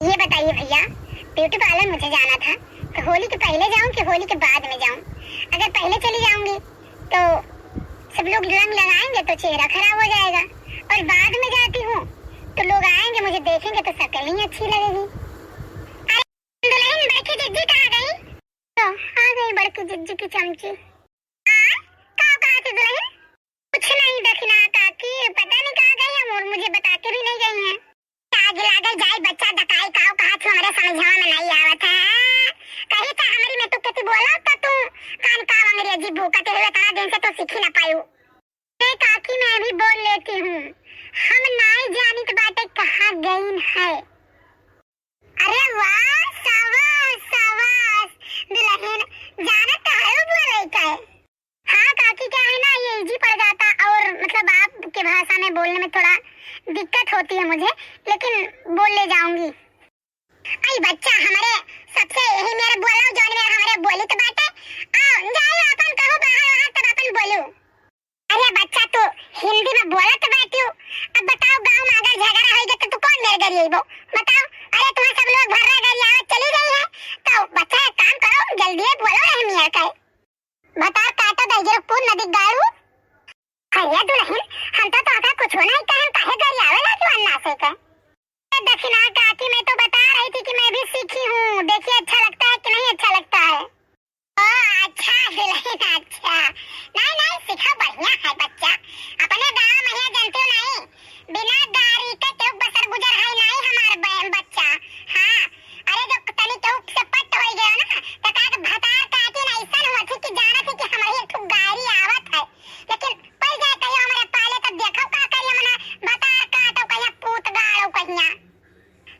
ये बताइए भैया, ब्यूटी पार्लर मुझे जाना था, तो होली के पहले जाऊं कि होली के बाद में जाऊं? अगर पहले चली जाऊंगी तो सब लोग रंग लगाएंगे तो चेहरा खराब हो जाएगा, और बाद में जाती हूँ तो लोग आएंगे मुझे देखेंगे तो शक्ल नहीं अच्छी लगेगी। अरे दुल्हन, बड़की जिज्जी कहाँ गई? तो आ गई बड़की जिज्जी की चमची। कहाँ थी दुल्हन? कुछ नहीं दखना काकी, पता नहीं कहाँ गई है और मुझे बता के भी नहीं गई है। आग लागल जाए बच्चा डकाई काव कहा तू हमरे समझवा में नहीं आवत है। कही था हमारी में तू कति बोला तो तू कान काव अंग्रेजी भूकते हुए इतना दिन से तो सीखी ना पायू। ए काकी, मैं भी बोल लेती हूँ, हम नाई जानी तो बातें कहाँ गई है। अरे वाह, शाबाश शाबाश दुल्हन, जाना तो है बोले का। हाँ काकी, क्या है ना, ये इजी पड़ जाता और मतलब आपके भाषा में बोलने में थोड़ा दिक्कत होती है मुझे, लेकिन बोल ले जाऊंगी। आई बच्चा, हमारे सबसे यही मेरे बोला जो मेरे हमारे बोली तो बात है। आओ जाओ अपन कहो बाहर वहां तब अपन बोलू। अरे बच्चा, तू हिंदी में बोला तो बात हूँ। अब बताओ, गांव में अगर झगड़ा होगा तो तू कौन मेरे घर आइबो? बताओ। अरे तुम सब लोग भर्रा घर आवत चली गई है तो बच्चा एक काम करो, जल्दी बोलो रहे मियां का। बता काटो दजरपुर नदी गाड़ू। भैया दुल्हन, हम तो आका कुछ होना ही कहे काहे घर आवे ना तू अन्ना से का। दक्षिणा काकी, मैं तो बता रही थी कि मैं भी सीखी हूँ, देखिए अच्छा लगता है कि नहीं अच्छा लगता है। ओ अच्छा दुल्हन, अच्छा। नहीं नहीं, सीखा बढ़िया है बच्चा। अपने गांव में है जानते हो नहीं, बिना गाड़ी के तो बसर गुजर है नहीं हमार बच्चा। हाँ, अरे जो तनी तो से पट हो गया ना तो का भतार काटी ना ऐसा हुआ थी कि जाना थी कि हमारी एक गाड़ी आवत है, लेकिन पड़ जाए कहियो हमारे पाले तो देखो का करियो मना भतार काटो कहिया पूत गाड़ो कहिया।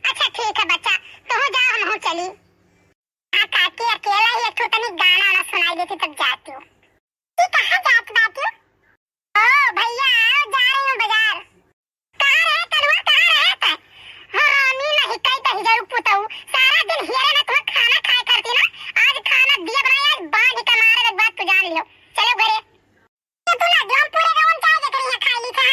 अच्छा ठीक है बच्चा, तो हो जाओ हम हो चली। हाँ काकी, अकेला ही एक तनी गाना ना सुनाई देती तब जाती हूँ। तू कहाँ जात बात हूँ? ओ भैया, आओ जा रही हूँ बाजार। कहाँ रहे कलवा, कहाँ रहे ता? हाँ मी नहीं कहीं तो हिजर पुताऊ, सारा दिन हियरे में तुम्हें खाना खाए करती ना, आज खाना दिया बनाया, आज बांध के मारे एक बात तू जान लियो। चलो घरे। तू ना हम पूरे गांव में चाय देकर यहाँ खा ली था,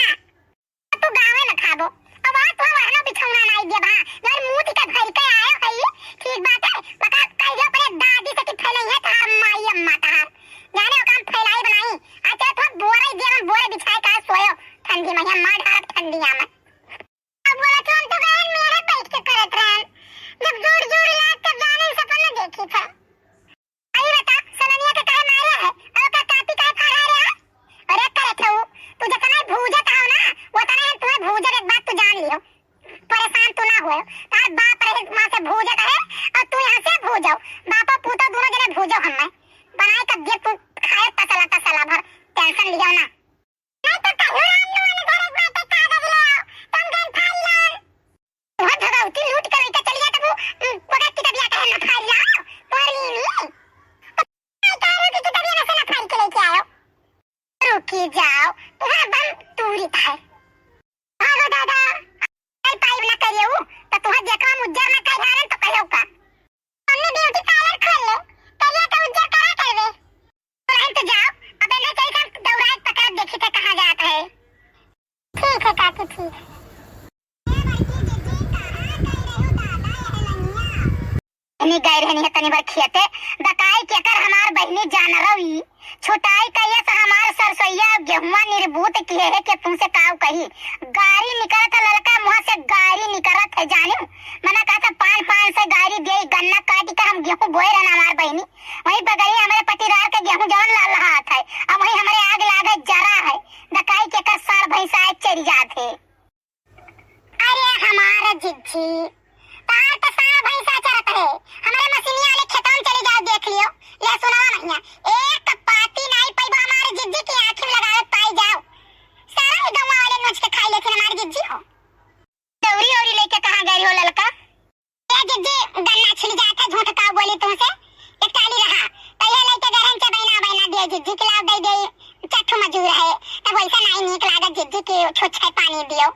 तू गाँव में खाबो। अब आ तो वहाँ बिछौना नहीं दिया भा, घर मुंह टिका भर के आयो है, ठीक बात है। बता कहियो अपने दादी से कि फैलाई है तार माई अम्मा तार, जाने वो काम फैलाई बनाई। अच्छा तो बोरा ही दिया, बोरा बिछाए का सोयो ठंडी में, यहाँ मार ढार ठंडिया में। अब बोला तो हम तो गए मेरे बैठ के करत रहन, जब जोर जोर याद तब जाने सपना देखी था। अरे बता सलनिया के काहे मारे है और का कापी काहे फड़ा रहा है? अरे करे थे तू जतना भूजत आओ ना वो तना तुम्हें भूजत, एक बात तू जान लियो, परेशान तू ना हो। तार बाप रहे मां से भूजत है और तू यहां से भूजाओ, बापा पूतो दोनों जने भूजो, हम बनाए कब दिए तू खाए तसला भर, टेंशन लियो ना। नहीं तो कहो राम लो ने घर एक बात कागज ले आओ, तुम गन फाड़ लो। तू धगाउती लूट कर इधर चली जा तब पगा की तबिया कहे ना फाड़ लाओ तोरी नहीं। आई तारो की तबिया ना से ना फाड़ के लेके आयो। रुकी जाओ, तुम्हारा बम तूरी है। भागो दादा, आई पाइप ना करियो तो तुम्हारा देखा मुज्जर ना कह धारन तो कहो का। हमने ब्यूटी पार्लर खोल ले, करिया का उज्जर करा करवे। बोला तो जाओ, अबे नहीं कहीं का दौड़ाए पकड़ देखी तो कहां जाता है। ठीक है काकी, ठीक है। नहीं गए रहनी है तनी बार खेते दकाई के कर हमार बहनी जान रही छोटाई कहिए से हमार सरसैया गेहुआ निर्बूत किए है के तुमसे काव कही गाड़ी निकलत ललका मुंह से गाड़ी निकलत है जानू मना कहता पान से गाड़ी दे गन्ना काट के हम गेहूं बोए रहना हमार बहनी वहीं बगली हमारे पतिरार के गेहूं जवन लाल हाथ है अब वहीं हमारे आग लागे जरा है दकाई के कर सार भैंसा चरी जाते। अरे हमारा जिज्जी तार तो सार भैंसा चरत है हमारे मशीनिया वाले खेतों में चले जाओ देख लियो ले सुनावा भैया एक पाती नहीं पैबा हमारे जिज्जी की आंखें लगावे पाई जाओ सारा ही गवा वाले नोच के खाई लेकिन हमारे जिज्जी हो दौरी औरी लेके कहां गई हो ललका ए जिज्जी गन्ना छिल जाता झूठ का बोली तुमसे एक टाली रहा पहले लेके गरम के बहना दे जिज्जी के लाभ दे चट्टू मजूर है तब वैसा नहीं नीक लागत जिज्जी के छुछे पानी दियो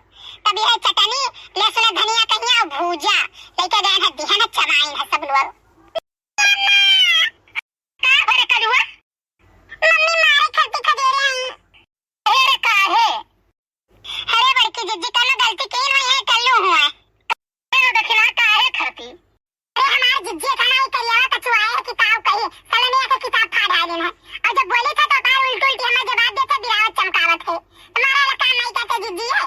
तब यह चटनी लहसुन धनिया कहिया भूजा लेके गए हैं दिहन चबाइन है सब लोग का भरे कलुआ मम्मी मारे खती खदे रही ढेर का है अरे बड़की जिज्जी का गलती की नहीं है कल्लू हुआ तो दखिना का है खत रहती। अरे हमारे जिज्जे का ना करिया कछुआ है किताब कही साला ने आके किताब फाड़ डाली है और जब बोले थे तो बार उल्टी उल्टी हमें जवाब देते बिरावत चमकावत है। तुम्हारा वाला काम नहीं करते जिज्जी है।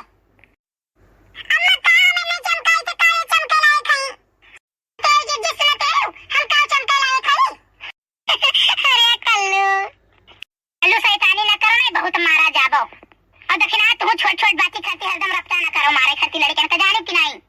अम्मा का हमें नहीं चमकाई तो काहे चमके लाए खई तेरे जिज्जी सुनते हो हम का चमके लाए खई। अरे कल्लू शैतानी न करो नहीं बहुत मारा जाबो और दक्षिणा तू छोट छोट बातें करती हरदम रफ्ता न करो मारे खाती लड़कियां का जाने कि नहीं।